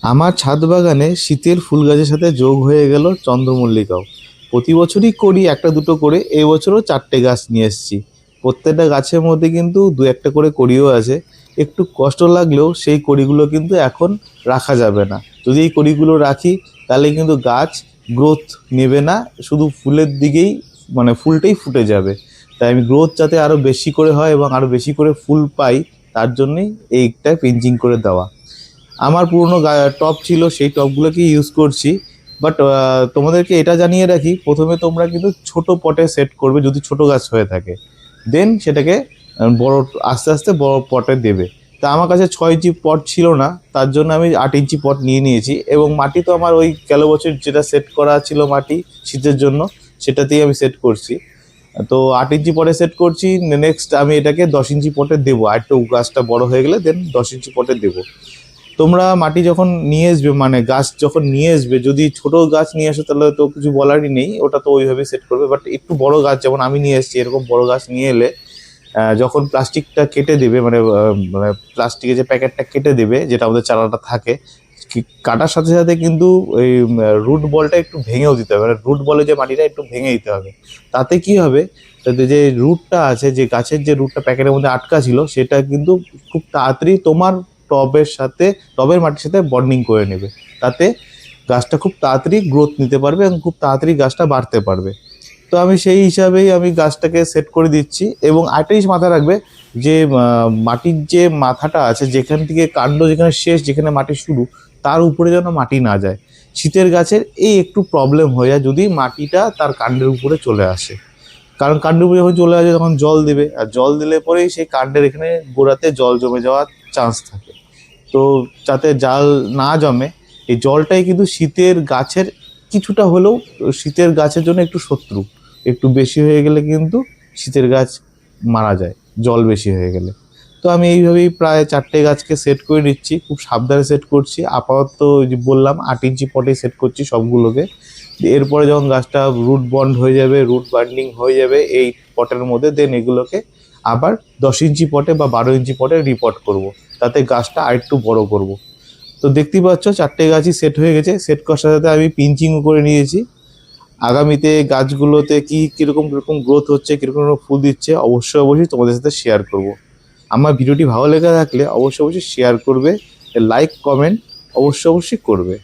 আমার ছাদ বাগানে শীতের ফুল গাছের সাথে যোগ হয়ে গেল চন্দ্রমল্লিকাও। প্রতি বছরই করি একটা দুটো করে, এই বছরও 4টে গাছ নিয়ে এসেছি। প্রত্যেকটা গাছের মধ্যে কিন্তু দু একটা করে কড়িও আছে। একটু কষ্ট লাগলেও সেই কড়িগুলো কিন্তু এখন রাখা যাবে না। যদি এই কড়িগুলো রাখি তাহলে কিন্তু গাছ গ্রোথ নেবে না, শুধু ফুলের দিকেই মানে ফুলটাই ফুটে যাবে। তাই আমি গ্রোথ যাতে আরও বেশি করে হয় এবং আরও বেশি করে ফুল পাই, তার জন্যই এইটা পিঞ্চিং করে দেওয়া। আমার পুরনো টব ছিল, সেই টবগুলোকে ইউজ করছি। বাট তোমাদেরকে এটা জানিয়ে রাখি, প্রথমে তোমরা কিন্তু ছোট পটে সেট করবে যদি ছোট গাছ হয়ে থাকে। দেন সেটাকে বড়, আস্তে আস্তে বড় পটে দেবে। তা আমার কাছে 6 ইঞ্চি পট ছিল না, তার জন্য আমি 8 ইঞ্চি পট নিয়ে নিয়েছি। এবং মাটি তো আমার ওই গেল বছর যেটা সেট করা ছিল মাটি শীতের জন্য, সেটাতেই আমি সেট করছি। তো 8 ইঞ্চি পটে সেট করছি। নেক্সট আমি এটাকে 10 ইঞ্চি পটে দেবো, আর একটু গাছটা বড় হয়ে গেলে দেন 10 ইঞ্চি পটে দেবো। তোমরা মাটি যখন নিয়ে আসবে, মানে গাছ যখন নিয়ে আসবে, যদি ছোট গাছ নিয়ে আসো তাহলে তো কিছু বলারই নেই, ওটা তো ওইভাবেই সেট করবে। বাট একটু বড় গাছ যেমন আমি নিয়ে এসেছি, এরকম বড় গাছ নিয়ে এলে যখন প্লাস্টিকটা কেটে দেবে, মানে প্লাস্টিকের যে প্যাকেটটা কেটে দেবে যেটা আমাদের চারাটা থাকে, কাটার সাথে সাথে কিন্তু ওই রুট বলটা একটু ভেঙেও দিতে হবে, মানে রুট বলে যে মাটিটা একটু ভেঙে দিতে হবে। তাতে কি হবে, তাতে যে রুটটা আছে, যে গাছের যে রুটটা প্যাকেটের মধ্যে আটকা ছিল, সেটা কিন্তু খুব তাড়াতাড়ি তোমার টবের সাথে, টবের মাটির সাথে বন্ডিং করে নেবে। তাতে গাছটা খুব তাড়াতাড়ি গ্রোথ নিতে পারবে এবং খুব তাড়াতাড়ি গাছটা বাড়তে পারবে। তো আমি সেই হিসাবেই আমি গাছটাকে সেট করে দিচ্ছি। এবং আরেকটা জিনিস মাথায় রাখবে, যে মাটির যে মাথাটা আছে, যেখান থেকে কাণ্ড যেখানে শেষ, যেখানে মাটি শুরু, তার উপরে যেন মাটি না যায়। শীতের গাছের এই একটু প্রবলেম হয়ে যায় যদি মাটিটা তার কাণ্ডের উপরে চলে আসে। কারণ কাণ্ডের উপরে যখন চলে আসে তখন জল দিবে, আর জল দিলে পরেই সেই কাণ্ডের এখানে গোড়াতে জল জমে যাওয়ার চান্স থাকে। তো যাতে জাল না জমে, এই জলটাই কিন্তু শীতের গাছের কিছুটা হলেও, শীতের গাছের জন্য একটু শত্রু। একটু বেশি হয়ে গেলে কিন্তু শীতের গাছ মারা যায়, জল বেশি হয়ে গেলে। তো আমি এইভাবেই প্রায় 4টে গাছকে সেট করে নিচ্ছি, খুব সাবধানে সেট করছি। আপাতত ওই যে বললাম 8 ইঞ্চি পটে সেট করছি সবগুলোকে। এরপরে যখন গাছটা রুট বন্ড হয়ে যাবে, রুট বান্ডিং হয়ে যাবে এই পটের মধ্যে, দেন এগুলোকে আবার 10 ইঞ্চি পটে বা 12 ইঞ্চি পটে রিপোর্ট করব। তাতে গাছটা আরেকটু বড় করব। তো দেখতেই পাচ্ছ 4টে গাছই সেট হয়ে গেছে। সেট করার সাথে সাথে আমি পিঞ্চিংও করে নিয়েছি। আগামীতে গাছগুলোতে কীরকম কীরকম গ্রোথ হচ্ছে, কীরকম ফুল দিচ্ছে, অবশ্যই অবশ্যই তোমাদের সাথে শেয়ার করব। আমার ভিডিওটি ভালো লেগে থাকলে অবশ্যই অবশ্যই শেয়ার করবে, লাইক কমেন্ট অবশ্যই অবশ্যই করবে।